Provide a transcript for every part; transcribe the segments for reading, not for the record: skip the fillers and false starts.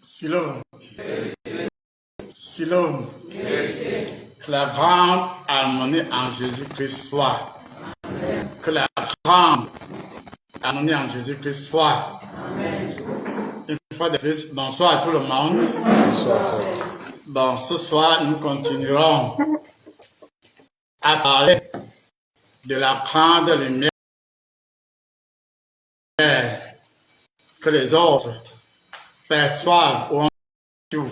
Shalom. Shalom. Que la grande harmonie en Jésus-Christ soit. Que la grande harmonie en Jésus-Christ soit. Une fois de plus, bonsoir à tout le monde. Bonsoir. Bon, ce soir, nous continuerons à parler de la grande lumière que les autres perçoivent au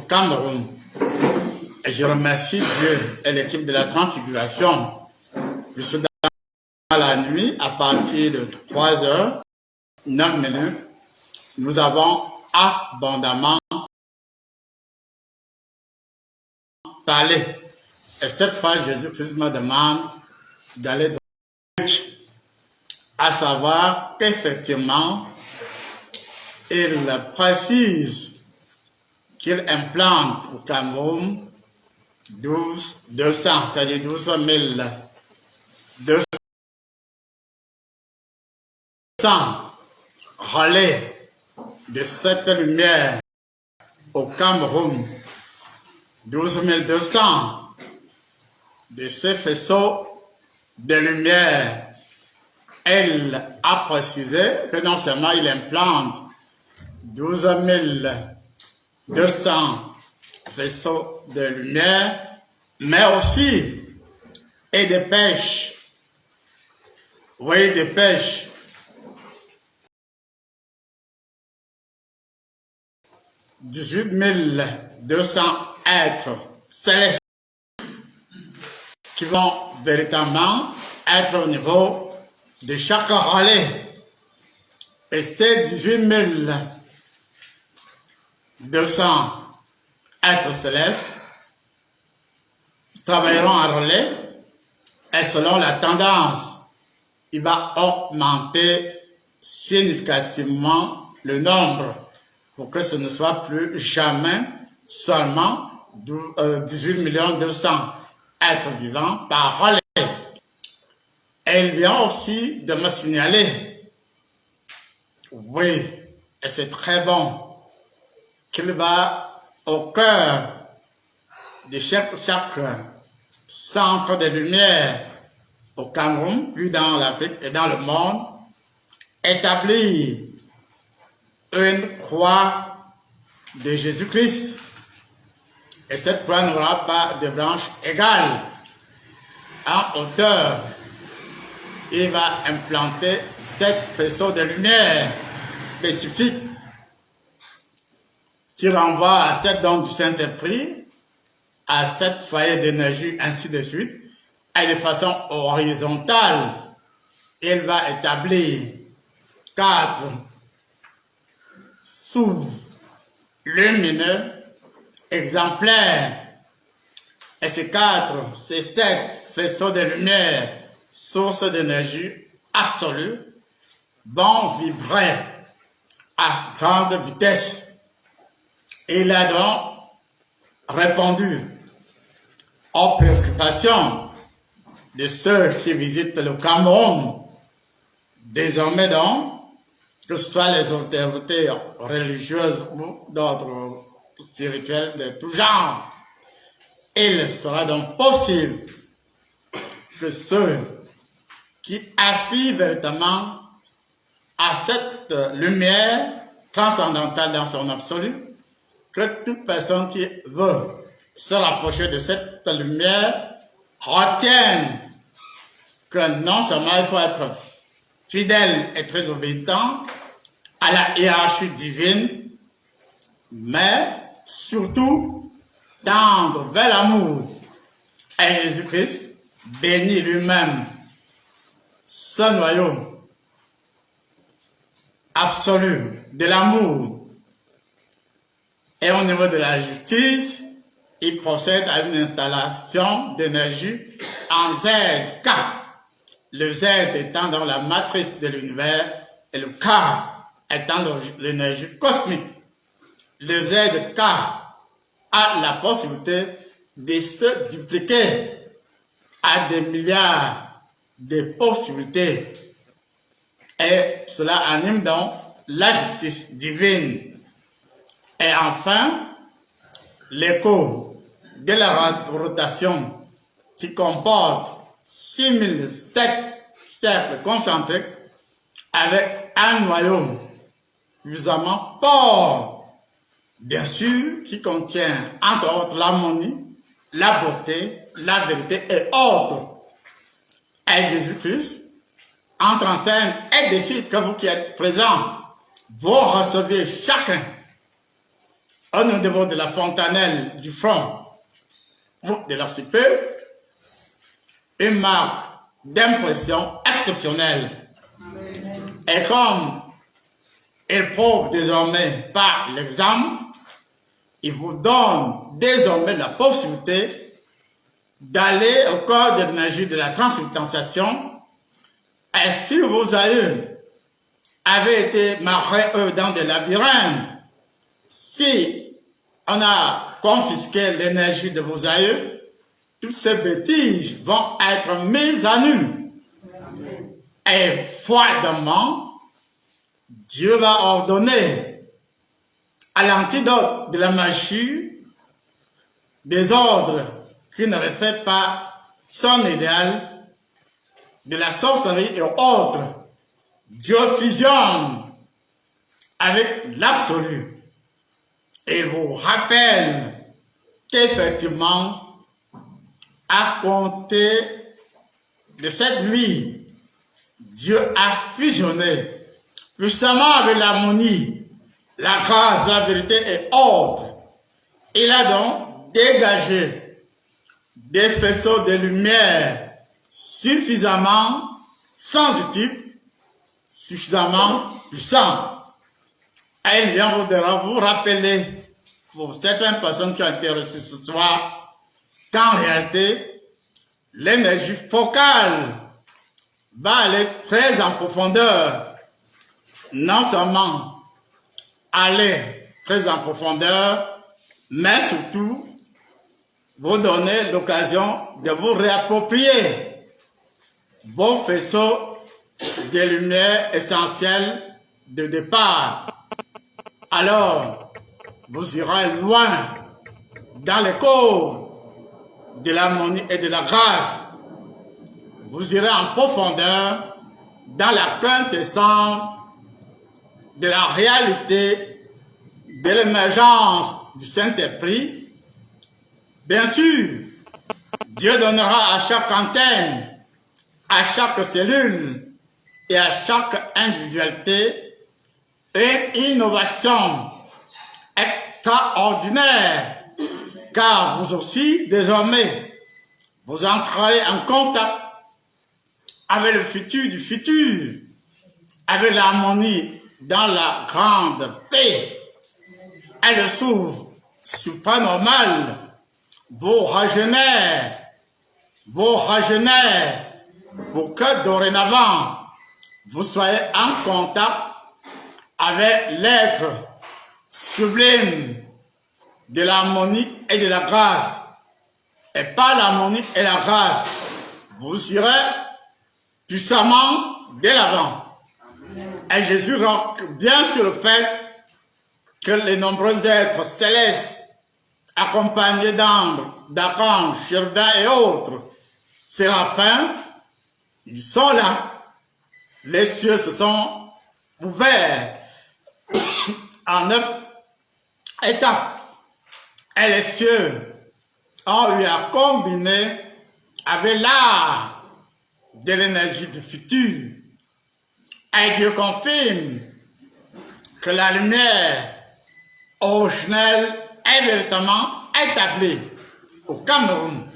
Cameroun. Et je remercie Dieu et l'équipe de la Transfiguration. Jusque dans la nuit, à partir de 3h09, nous avons abondamment parlé. Et cette fois, Jésus-Christ me demande d'aller dans le but, à savoir qu'effectivement, il précise qu'il implante au Cameroun 200, c'est-à-dire 12 200 relais de cette lumière au Cameroun. 12 200 de ce faisceau de lumière. Elle a précisé que non seulement il implante 12 200 faisceaux de lumière, mais aussi et des pêches. Oui, des pêches. « 18 200 êtres célestes qui vont véritablement être au niveau de chaque relais. Et ces 18 200 êtres célestes travailleront en relais et selon la tendance, il va augmenter significativement le nombre pour que ce ne soit plus jamais seulement 18 200 êtres vivants par relais. Et il vient aussi de me signaler, oui, et c'est très bon, qu'il va au cœur de chaque centre de lumière au Cameroun, puis dans l'Afrique et dans le monde, établir une croix de Jésus-Christ. Et cette croix n'aura pas de branches égales en hauteur. Il va implanter 7 faisceaux de lumière spécifiques qui renvoient à 7 dons du Saint-Esprit, à 7 foyers d'énergie, ainsi de suite. Et de façon horizontale, il va établir 4 sous lumineux exemplaires. Et ces 7 faisceaux de lumière, source d'énergie absolue, vont vibrer à grande vitesse. Et il a donc répondu aux préoccupations de ceux qui visitent le Cameroun. Désormais donc, que ce soit les autorités religieuses ou d'autres spirituels de tout genre, il sera donc possible que ceux qui aspirent véritablement à cette lumière transcendantale dans son absolu, que toute personne qui veut se rapprocher de cette lumière retienne que non seulement il faut être fidèle et très obéissant à la hiérarchie divine, mais surtout tendre vers l'amour. Et Jésus-Christ bénit lui-même ce noyau absolu de l'amour. Et au niveau de la justice, il procède à une installation d'énergie en ZK. Le Z étant dans la matrice de l'univers et le K étant dans l'énergie cosmique. Le ZK a la possibilité de se dupliquer à des milliards de possibilités. Et cela anime donc la justice divine. Et enfin, l'écho de la rotation qui comporte 6007 cercles concentriques avec un noyau suffisamment fort, bien sûr, qui contient entre autres l'harmonie, la beauté, la vérité et autres. Et Jésus-Christ entre en scène et décide que vous qui êtes présents, vous recevez chacun au niveau de la fontanelle du front, vous de l'archipel, une marque d'impression exceptionnelle. Et comme il prouve désormais par l'exemple, il vous donne désormais la possibilité d'aller au corps de l'énergie de la transubstantiation. Et si vos aïeux avaient été marrés dans des labyrinthes, si on a confisqué l'énergie de vos aïeux, toutes ces bêtises vont être mises à nu. Et froidement, Dieu va ordonner à l'antidote de la magie des ordres qui ne respectent pas son idéal, de la sorcellerie et autres. Dieu fusionne avec l'absolu et vous rappelle qu'effectivement, à compter de cette nuit, Dieu a fusionné puissamment avec l'harmonie, la grâce, la vérité et autres. Il a donc dégagé des faisceaux de lumière suffisamment sensitifs, suffisamment puissants. Et il vient vous rappeler, pour certaines personnes qui ont été reçues ce soir, qu'en réalité, l'énergie focale va aller très en profondeur. Non seulement aller très en profondeur, mais surtout vous donner l'occasion de vous réapproprier vos faisceaux de lumière essentielle de départ. Alors, vous irez loin dans les cours de l'harmonie et de la grâce. Vous irez en profondeur dans la quintessence de la réalité de l'émergence du Saint-Esprit. Bien sûr, Dieu donnera à chaque antenne, à chaque cellule et à chaque individualité une innovation extraordinaire, car vous aussi, désormais, vous entrerez en contact avec le futur du futur, avec l'harmonie dans la grande paix. Et le souffle supranormal vous régénère pour que dorénavant, vous soyez en contact avec l'être sublime de l'harmonie et de la grâce. Et par l'harmonie et la grâce, vous irez puissamment de l'avant. Et Jésus roque bien sur le fait que les nombreux êtres célestes, accompagnés d'anges, d'archanges, chérubins et autres, séraphins, ils sont là. Les cieux se sont ouverts en 9 étapes. Et les cieux ont eu à combiner avec l'art de l'énergie du futur. Et Dieu confirme que la lumière originelle est véritablement établie au Cameroun.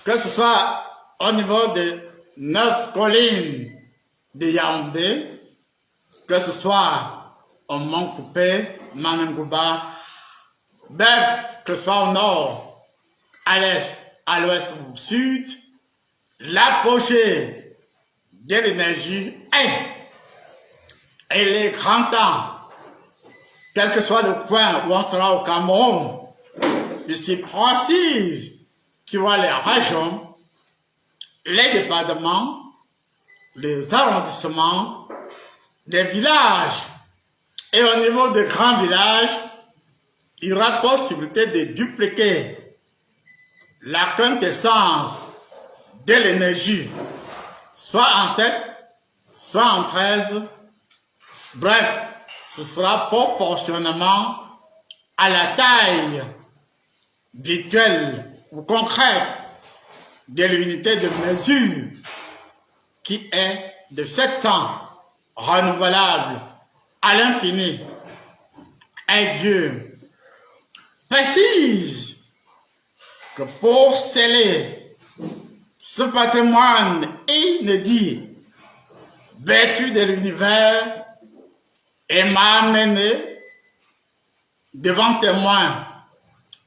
Que ce soit au niveau des 9 collines de Yaoundé, que ce soit au Mont Coupé, Manengouba, que ce soit au nord, à l'est, à l'ouest ou au sud, l'apogée de l'énergie est. Et il est grand temps, quel que soit le coin où on sera au Cameroun, puisqu'il précise qu'il y aura les régions, les départements, les arrondissements, les villages Et au niveau des grands villages, il y aura possibilité de dupliquer la quintessence de l'énergie, soit en 7, soit en 13. Bref, ce sera proportionnellement à la taille virtuelle ou concrète de l'unité de mesure qui est de 700 renouvelable à l'infini. Et Dieu précise que pour sceller ce patrimoine inédit, vertu de l'univers, et m'a amené devant témoin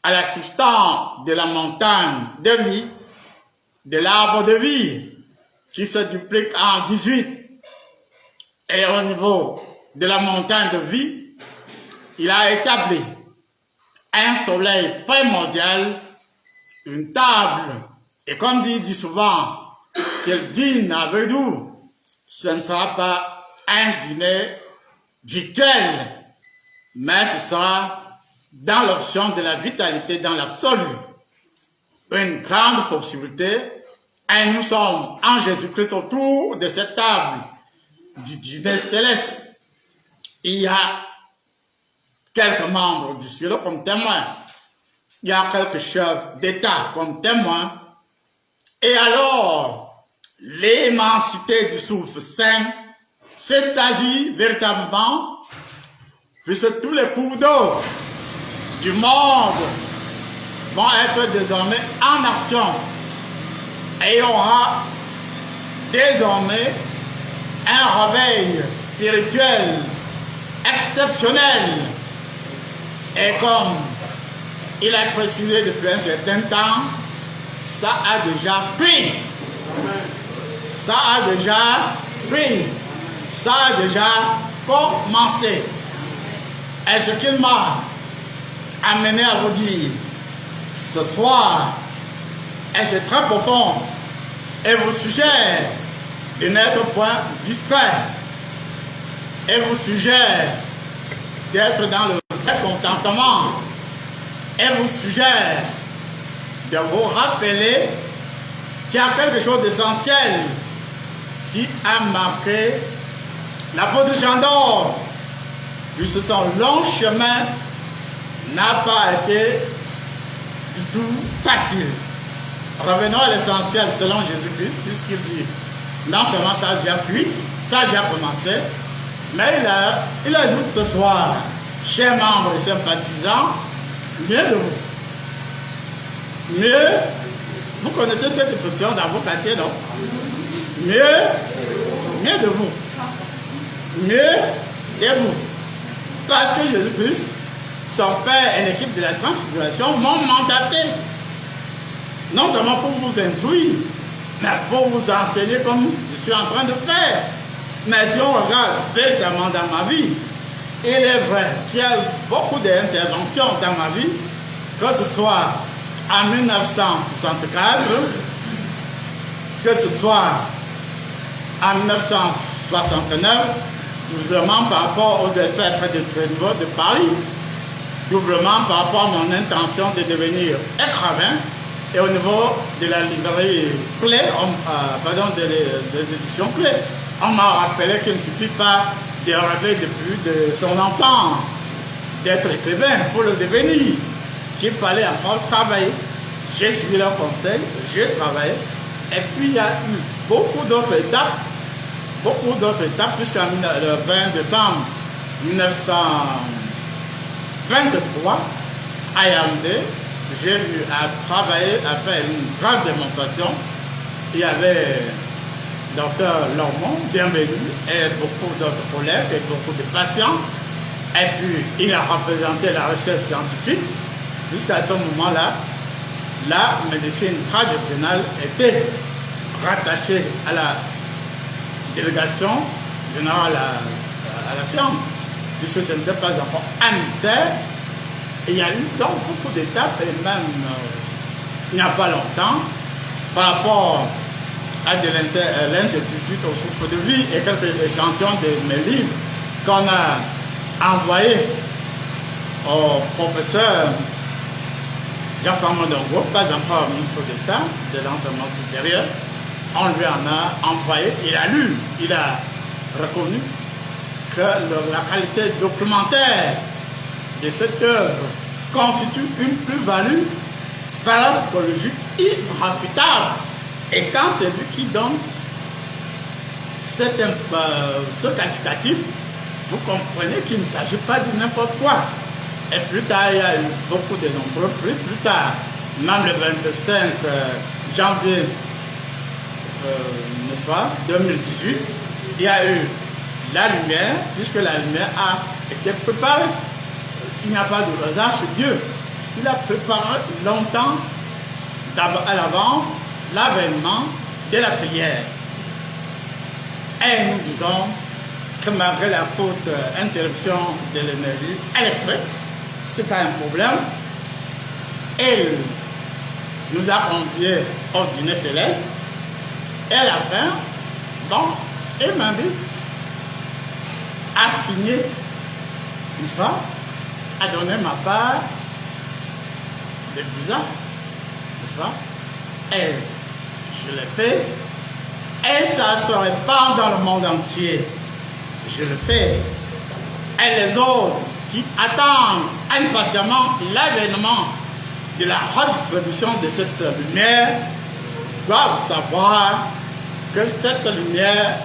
à la substance de la montagne de vie, de l'arbre de vie, qui se duplique en 18. Et au niveau de la montagne de vie, il a établi un soleil primordial, une table, et comme dit souvent, qu'il dîne avec nous, ce ne sera pas un dîner virtuel, mais ce sera dans l'option de la vitalité dans l'absolu. Une grande possibilité, et nous sommes en Jésus-Christ autour de cette table du dîner céleste. Il y a quelques membres du ciel comme témoins, il y a quelques chefs d'État comme témoins, et alors l'immensité du souffle saint s'étagit véritablement, puisque tous les cours d'eau du monde vont être désormais en action, et il y aura désormais un réveil spirituel exceptionnel. Et comme il a précisé depuis un certain temps, ça a déjà pris. Ça a déjà pris. Ça a déjà commencé. Et ce qu'il m'a amené à vous dire ce soir, et c'est très profond, et vous suggère de n'être point distrait, et vous suggère d'être dans le vrai contentement, et vous suggère de vous rappeler qu'il y a quelque chose d'essentiel qui a marqué la position d'or, puisque son long chemin n'a pas été du tout facile. Revenons à l'essentiel selon Jésus-Christ, puisqu'il dit, non seulement ça a déjà pris, ça a déjà commencé, mais il ajoute ce soir, chers membres et sympathisants, mieux de vous. Mieux, vous connaissez cette expression dans vos quartiers, non? Mieux de vous. Mieux de vous. Parce que Jésus-Christ, son Père et l'équipe de la transfiguration m'ont mandaté, non seulement pour vous instruire, mais pour vous enseigner comme je suis en train de faire. Mais si on regarde véritablement dans ma vie, il est vrai qu'il y a beaucoup d'interventions dans ma vie, que ce soit en 1964, que ce soit en 1969, doublement par rapport aux effets près de Tréniveau de Paris, doublement par rapport à mon intention de devenir écrivain, et au niveau de la librairie Clé, des éditions Clé, on m'a rappelé qu'il ne suffit pas de rêver depuis de son enfant, d'être écrivain pour le devenir, qu'il fallait encore travailler. J'ai suivi leur conseil, j'ai travaillé, et puis il y a eu beaucoup d'autres étapes, puisqu'en le 20 décembre 1923, à Yaoundé, j'ai eu à travailler, à faire une grande démonstration. Il y avait Dr Lormont, bienvenu, et beaucoup d'autres collègues et beaucoup de patients. Et puis, il a représenté la recherche scientifique. Jusqu'à ce moment-là, la médecine traditionnelle était rattachée à la délégation générale à la science, puisque ce n'était pas encore un mystère. Et il y a eu donc beaucoup d'étapes, et même il n'y a pas longtemps, par rapport à de l'incertitude au souffle de vie et quelques échantillons de mes livres qu'on a envoyé au professeur Jean-François Mondongo, pas encore ministre d'État de l'enseignement supérieur. On lui en a envoyé, il a lu, il a reconnu que la qualité documentaire de cette œuvre constitue une plus-value parapsychologique irréfutable. Et quand c'est lui qui donne ce qualificatif, vous comprenez qu'il ne s'agit pas de n'importe quoi. Et plus tard, il y a eu beaucoup de nombreux prix. Plus tard, même le 25 janvier 2018, il y a eu la lumière, puisque la lumière a été préparée. Il n'y a pas de hasard chez Dieu. Il a préparé longtemps à l'avance l'avènement de la prière. Et nous disons que malgré la courte interruption de l'énergie électrique, ce n'est pas un problème. Elle nous a conviés au dîner céleste. Et à la fin, bon, elle m'a dit, a signé, n'est-ce pas, a donné ma part de visa, n'est-ce pas? Et je l'ai fait. Et ça se répand dans le monde entier. Je le fais. Et les autres qui attendent impatiemment l'avènement de la redistribution de cette lumière doivent savoir que cette lumière,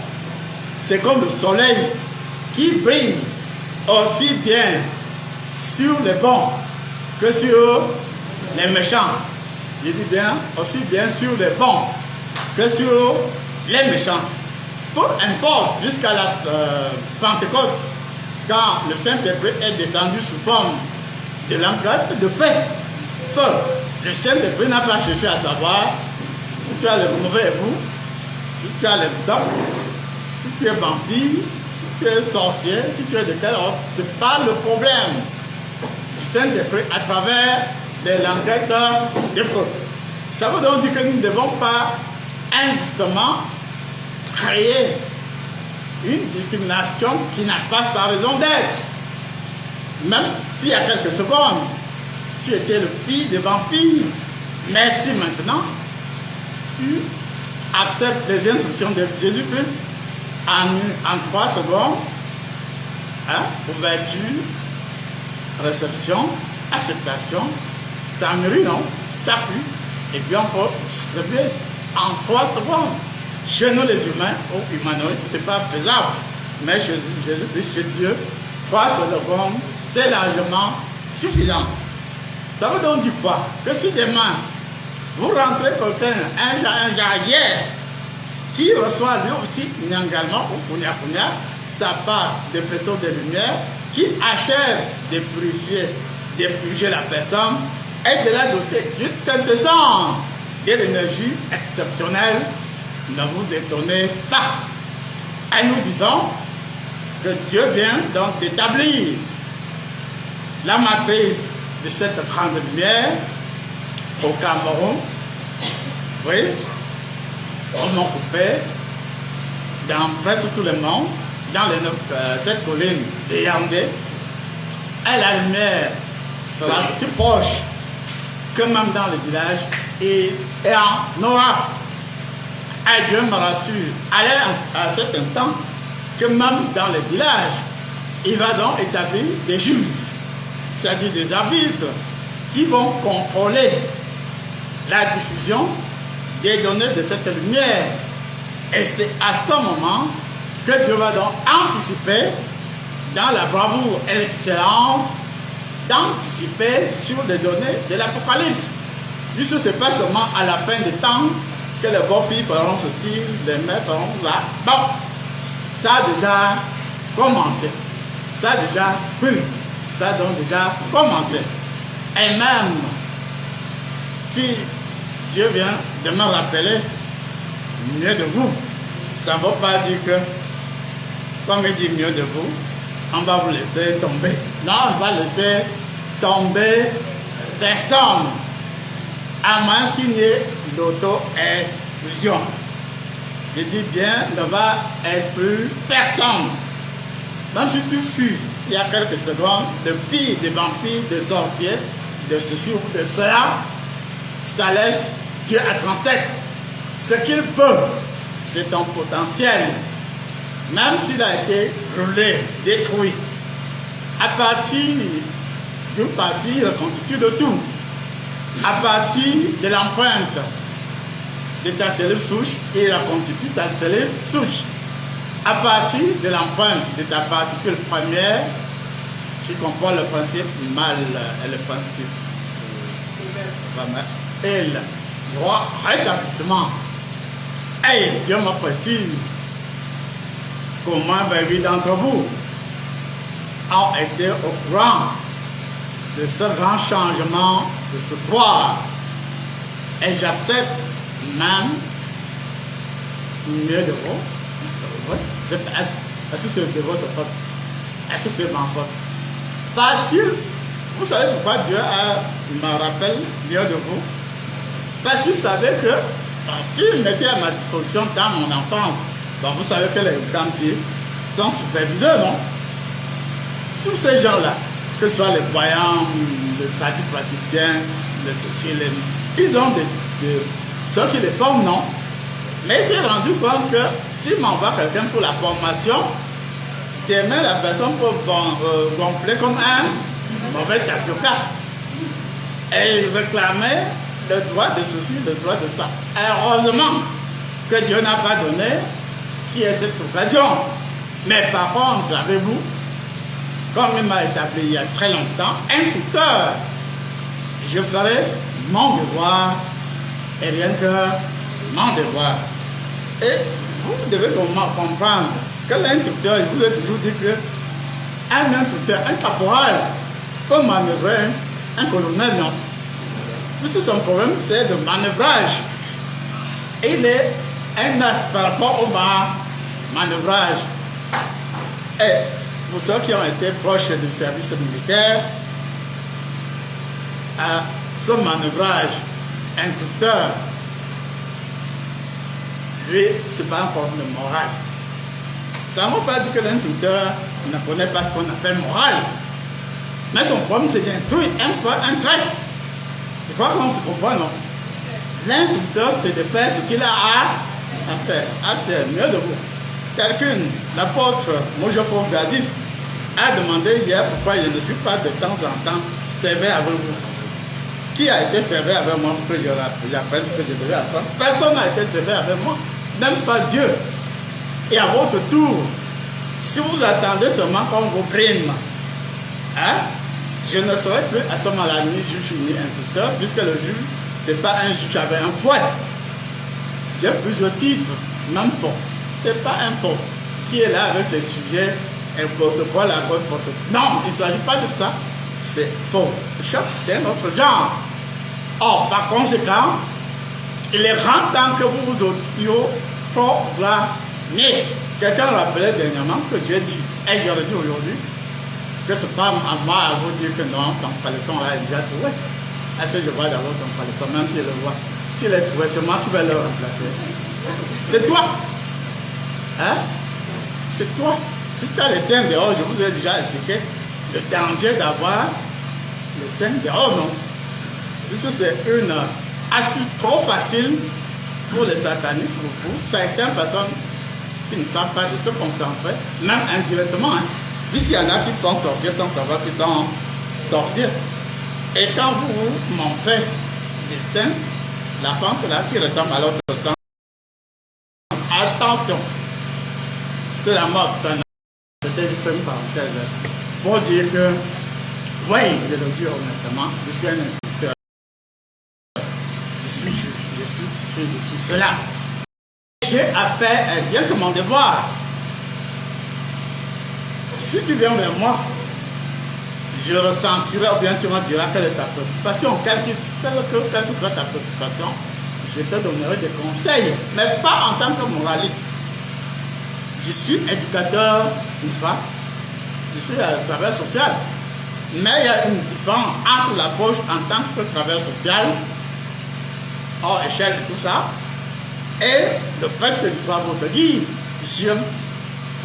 c'est comme le soleil qui brille aussi bien sur les bons que sur les méchants. Je dis bien, aussi bien sur les bons que sur les méchants. Peu importe, jusqu'à la Pentecôte, quand le Saint-Esprit est descendu sous forme de l'encre de feu, le Saint-Esprit n'a pas cherché à savoir si tu as le mauvais goût, si tu as le doc, si tu es vampire, si tu es sorcier, si tu es de quel ordre. Ce n'est pas le problème du Saint-Esprit à travers les languettes de feu. Ça veut donc dire que nous ne devons pas injustement créer une discrimination qui n'a pas sa raison d'être. Même s'il y a quelques secondes, tu étais le fils des vampires, mais si maintenant tu acceptes les instructions de Jésus-Christ en 3 secondes, ouverture, réception, acceptation, ça mûrit, non? Tu appuies, et puis on peut distribuer en 3 secondes. Chez nous les humains ou humanoïdes, ce n'est pas faisable. Mais chez Jésus-Christ, chez Dieu, 3 secondes, c'est largement suffisant. Ça veut donc dire quoi? Que si demain, vous rentrez quelqu'un, un jarrière, qui reçoit lui aussi Nyangalma ou Punya, sa part de faisceau de lumière, qui achève de purifier la personne et de la doter d'une quintessence de l'énergie exceptionnelle, ne vous étonnez pas. Et nous disons que Dieu vient donc d'établir la matrice de cette grande lumière au Cameroun, oui, au Mont-Coupé, dans presque tout le monde, dans cette colline de Yaoundé. Et la lumière sera si proche que même dans les villages, et en aura. Et Dieu me rassure, à un certain temps, que même dans les villages, il va donc établir des juges, c'est-à-dire des arbitres, qui vont contrôler la diffusion des données de cette lumière. Et c'est à ce moment que Dieu va donc anticiper, dans la bravoure et l'excellence, d'anticiper sur les données de l'Apocalypse. Puisque ce n'est pas seulement à la fin des temps que les beaux filles feront ceci, les mères feront là. Bon, ça a déjà commencé. Ça a déjà pris. Ça a donc déjà commencé. Et même si Dieu vient de me rappeler mieux de vous, ça ne veut pas dire que, comme il dit mieux de vous, on va vous laisser tomber. Non, on va laisser tomber personne, à moins qu'il n'y ait l'auto-exclusion. Je dis bien, ne va exclure personne. Même si tu fuis, il y a quelques secondes, de filles, de vampires, de sorciers, de ceci ou de cela, ça laisse Dieu à 37. Ce qu'il peut, c'est ton potentiel. Même s'il a été brûlé, détruit, à partir d'une partie, il reconstitue le tout. À partir de l'empreinte de ta cellule souche, il reconstitue ta cellule souche. À partir de l'empreinte de ta particule première, qui comprend le principe mal et le principe et le droit rétablissement. Et Dieu me précise comment 28 d'entre vous ont été au courant de ce grand changement de ce soir. Et j'accepte même mieux de vous. Est-ce que c'est de votre faute? Est-ce que c'est ma faute? Parce que, vous savez pourquoi Dieu me rappelle mieux de vous? Parce qu'il savait que s'il mettait à ma disposition dans mon enfance, bon, vous savez que les gantiers sont superviseurs, non? Tous ces gens-là, que ce soit les voyants, les praticiens, les sociologues, ils ont ceux qui les forment, non? Mais il s'est rendu compte que s'il m'envoie quelqu'un pour la formation, demain la personne peut gonfler comme un mauvais avocat. Et il réclamait le droit de ceci, le droit de ça. Heureusement que Dieu n'a pas donné qui est cette occasion. Mais par contre, savez-vous, comme il m'a établi il y a très longtemps, un tuteur, je ferai mon devoir et rien que mon devoir. Et vous devez comprendre que l'instructeur, je vous ai toujours dit que un instructeur, un caporal, peut manœuvrer un colonel, non. Puisque son problème, c'est le manœuvrage. Il est un as par rapport au manœuvrage. Et pour ceux qui ont été proches du service militaire, ce manœuvrage instructeur, lui, ce n'est pas un problème moral. Ça ne veut pas dire que l'instructeur ne connaît pas ce qu'on appelle moral. Mais son problème, c'est d'instruire un trait. Je crois qu'on se comprend, non? L'instructeur, c'est de faire ce qu'il a à faire. Ah, c'est mieux de vous. Quelqu'un, l'apôtre Mojopo Gladys, a demandé hier pourquoi je ne suis pas de temps en temps servi avec vous. Qui a été servi avec moi pour que j'apprenne ce que je devais apprendre? Personne n'a été servi avec moi, même pas Dieu. Et à votre tour, si vous attendez seulement qu'on vous prime, hein, je ne serai plus à ce moment-là ni juge ni instructeur, puisque le juge, ce n'est pas un juge avec un fouet. J'ai plusieurs titres, même faux. Ce n'est pas un faux qui est là avec ses sujets, un protocole, un protocole. Non, il ne s'agit pas de ça. C'est faux. Choc d'un autre genre. Or, par conséquent, il est grand temps que vous vous autoproclamiez. Quelqu'un rappelait dernièrement que Dieu dit, et j'aurais dit aujourd'hui, que ce n'est pas à moi à vous dire que non, ton paléson là est déjà trouvé. Est-ce que je vois d'abord ton paléson, même s'il le voit? S'il est trouvé, c'est moi qui vais le remplacer. C'est toi. Hein? C'est toi. Si tu as les seins dehors, je vous ai déjà expliqué le danger d'avoir les seins dehors, non? Puisque c'est une astuce trop facile pour les satanistes, pour certaines personnes qui ne savent pas de se concentrer, même indirectement, hein, puisqu'il y en a qui sont sorciers sans savoir qu'ils sont sorciers. Et quand vous montrez les seins, la pente là qui ressemble à l'autre sang, attention, c'est la mort. C'était juste une parenthèse pour dire que, oui, je le dis honnêtement, je suis un instructeur. Je suis juge, je suis cela. J'ai à faire rien que mon devoir. Si tu viens vers moi, je ressentirai, ou bien tu me diras quelle est ta préoccupation, quelle que soit ta préoccupation, je te donnerai des conseils, mais pas en tant que moraliste. Je suis éducateur, n'est-ce pas? Je suis à travailleur social. Mais il y a une différence entre l'approche en tant que travailleur social, hors échelle et tout ça, et le fait que je sois votre guide. Je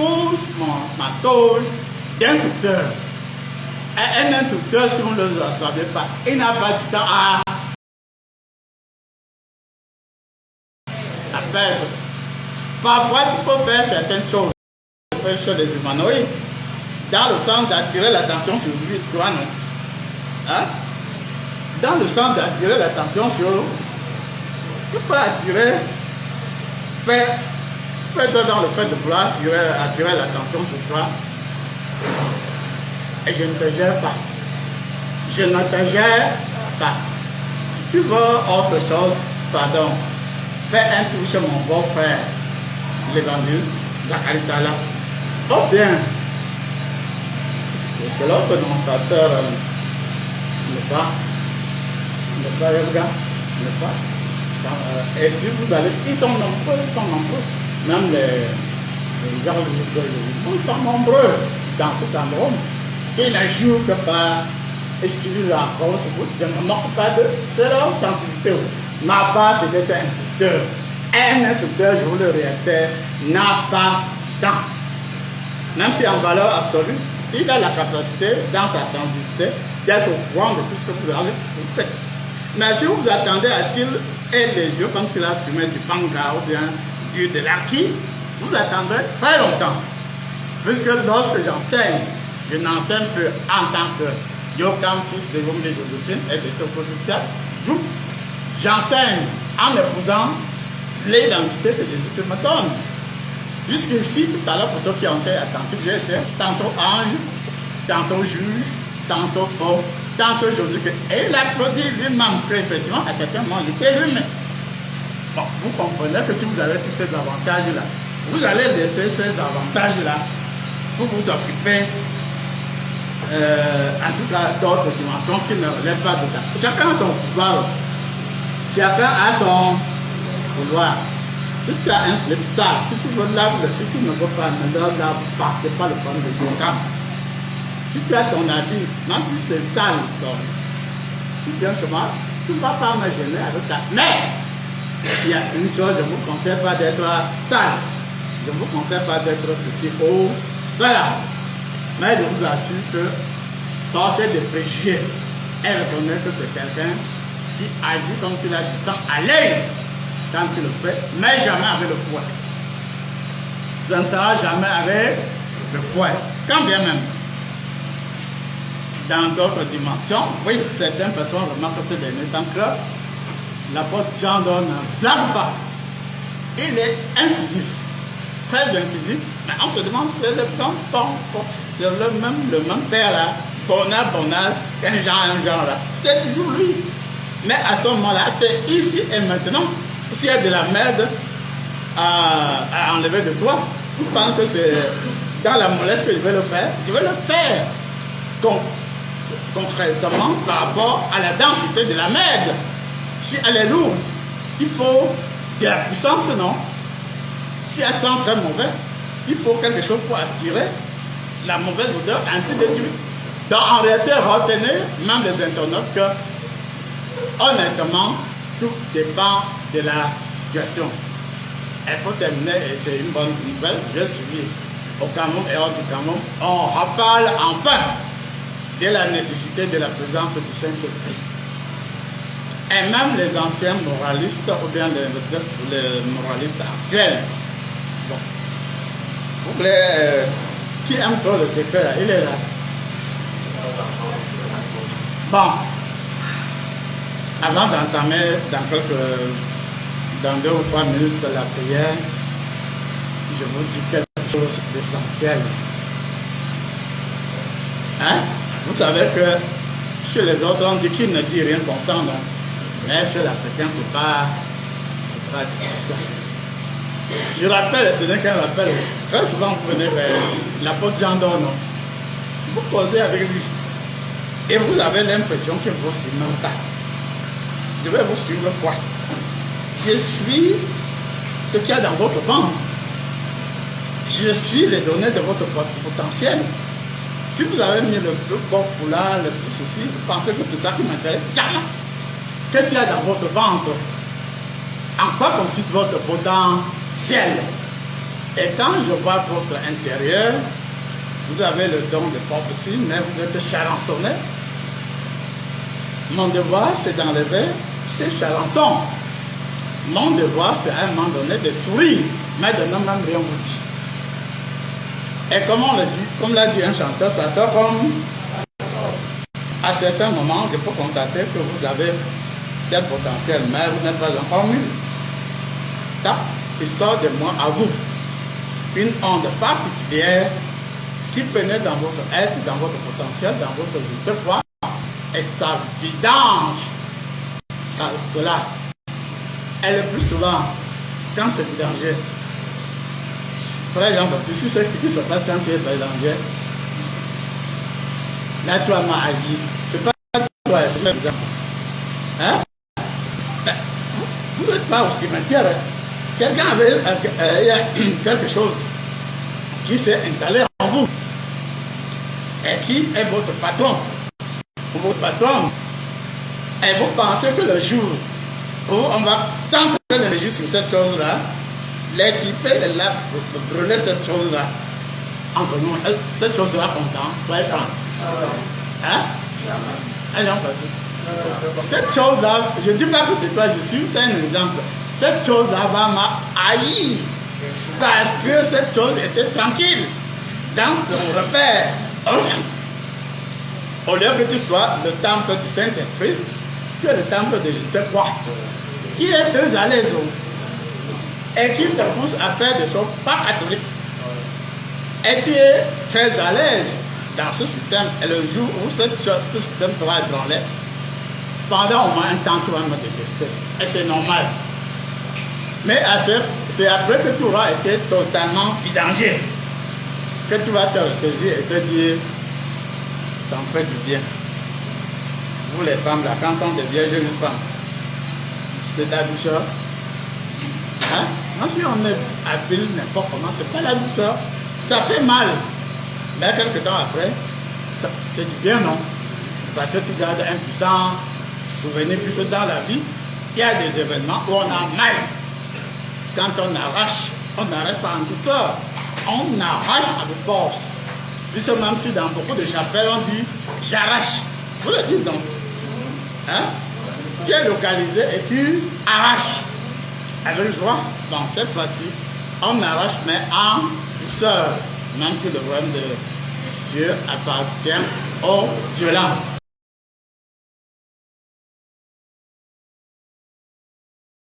pousse ma tôle d'instructeur. Un instructeur, si vous ne le savez pas, il n'a pas du temps à perdre. Parfois, tu peux faire certaines choses, sur les humanoïdes, dans le sens d'attirer l'attention sur lui, toi, non? Hein? Dans le sens d'attirer l'attention sur... Tu peux attirer, tu peux être dans le fait de vouloir attirer l'attention sur toi. Et je ne te gère pas. Je ne te gère pas. Si tu veux autre chose, pardon, fais un tour chez mon beau-frère, l'évangile, Zachary Tala. Oh bien, c'est l'autre démonstrateur, n'est-ce pas, Elga, n'est-ce pas? Et puis vous allez, ils sont nombreux, même les gens, ils sont nombreux dans cet endroit. Ils ne jouent que par suivre la cause. Je ne me moque pas de leur authenticité. Ma part, c'est d'être instructeur. Un instructeur, je vous le répète, n'a pas temps. Même si en valeur absolue, il a la capacité, dans sa authenticité, d'être au courant de tout ce que vous avez fait. Mais si vous attendez à ce qu'il ait les yeux comme s'il a fumé du panga ou bien de l'acquis, vous attendrez très longtemps. Puisque lorsque j'enseigne, je n'enseigne plus en tant que Yokam, fils de Yombe Joséphine et de Tokosukia. J'enseigne en épousant l'identité que Jésus me donne. Puisqu'ici, tout à l'heure, pour ceux qui ont été attentifs, j'ai été tantôt ange, tantôt juge, tantôt faux, tantôt Joséphine. Et il applaudit lui-même qu'effectivement, à certains moments, il était lui-même. Bon, vous comprenez que si vous avez tous ces avantages-là, vous allez laisser ces avantages-là pour vous occuper, en tout cas, d'autres dimensions qui ne relèvent pas de ça. Chacun a son pouvoir. Chacun a son pouvoir. Si tu as un slip sale, si tu veux laver, si tu ne veux pas, ne lave pas, c'est pas le problème de ton cas. Si tu as ton habit, même si c'est sale, tu viens chez moi, tu ne vas pas me gêner avec ta. Mais, il y a une chose, je ne vous conseille pas d'être sale. Je ne vous conseille pas d'être ceci ou cela. Mais je vous assure que sortez des préjugés et reconnaissez que c'est quelqu'un qui agit comme s'il a du sang à l'œil quand il le fait, mais jamais avec le fouet. Ça ne sera jamais avec le fouet. Quand bien même, dans d'autres dimensions, oui, certaines personnes remarquent ces derniers temps que l'apôtre Jean ne blague pas. Il est incisif, très incisif, mais on se demande si c'est le même père là, Bonas, un genre là. C'est toujours lui. Mais à ce moment-là, c'est ici et maintenant. S'il y a de la merde à enlever de toi, vous pensez que c'est dans la mollesse que je vais le faire? Je vais le faire concrètement par rapport à la densité de la merde. Si elle est lourde, il faut de la puissance, non? Si elle sent très mauvais, il faut quelque chose pour attirer la mauvaise odeur, ainsi de suite. Donc en réalité, retenez, même les internautes, que honnêtement, tout dépend de la situation. Et pour terminer, et c'est une bonne nouvelle, je suis au Cameroun et hors du Cameroun, on reparle enfin de la nécessité de la présence du Saint-Esprit. Et même les anciens moralistes, ou bien les moralistes actuels, bon, vous voulez, qui aime trop le secret là, il est là. Bon, avant d'entamer dans 2 ou 3 minutes la prière, je vous dis quelque chose d'essentiel. Hein? Vous savez que chez les autres, on dit qu'il ne dit rien consent, non? Mais chez l'Africain, c'est pas ça. Je rappelle, ce n'est qu'un rappel. Très souvent, vous venez vers l'apôtre Jean d'Orno. Vous causez avec lui. Et vous avez l'impression qu'il vous suit même pas. Je vais vous suivre quoi? Je suis ce qu'il y a dans votre ventre. Je suis les données de votre potentiel. Si vous avez mis le plus beau foulard, le plus ceci, vous pensez que c'est ça qui m'intéresse? Jamais. Qu'est-ce qu'il y a dans votre ventre? En quoi consiste votre potentiel? Et quand je vois votre intérieur, vous avez le don de prophétie, mais vous êtes charançonné. Mon devoir, c'est d'enlever ces charançons. Mon devoir, c'est à un moment donné de sourire, mais de ne même rien vous dire. Et comme on le dit, comme l'a dit un chanteur, ça sort comme à certains moments, je peux constater que vous avez tel potentiel, mais vous n'êtes pas encore mûr. Ça, il sort de moi à vous une onde particulière qui pénètre dans votre être, dans votre potentiel, dans votre vie. C'est quoi? Et ça vidange cela. Et le plus souvent, quand c'est vidangé, par exemple, tu sais ce qui se passe quand tu es vidangé. Là, tu as mal agi. C'est pas toi, c'est l'exemple. Hein? Vous n'êtes pas au cimetière. Quelqu'un avait quelque chose qui s'est installé en vous et qui est votre patron ou votre patronne. Et vous pensez que le jour où on va centrer l'énergie sur cette chose-là, les types brûler cette chose-là entre nous, cette chose-là content, toi et toi. Hein? Cette chose-là, je ne dis pas que c'est toi, je suis, c'est un exemple. Cette chose-là va m'haïr parce que cette chose était tranquille dans son repère. Au lieu que tu sois le temple du Saint-Esprit, tu es le temple de je te crois, qui est très à l'aise et qui te pousse à faire des choses pas catholiques. Et tu es très à l'aise dans ce système. Et le jour où ce système sera ébranlé, pendant au moins un temps, tu vas me détester. Et c'est normal. Mais c'est après que tu auras été totalement vidangé que tu vas te ressaisir et te dire, ça me fait du bien. Vous les femmes, là, quand on devient jeune femme, c'est de la douceur. Hein? Non, si on est habile, n'importe comment, c'est pas la douceur. Ça fait mal. Mais quelques temps après, c'est du bien, non? Parce que tu gardes un puissant souvenir, puisque dans la vie, il y a des événements où on a mal. Quand on n'arrache pas en douceur, on arrache avec force. Puisque même si dans beaucoup de chapelles, on dit j'arrache. Vous le dites donc. Hein? Tu es localisé et tu arraches avec joie. Bon, cette fois-ci, on arrache, mais en douceur. Même si le royaume de Dieu appartient aux violents.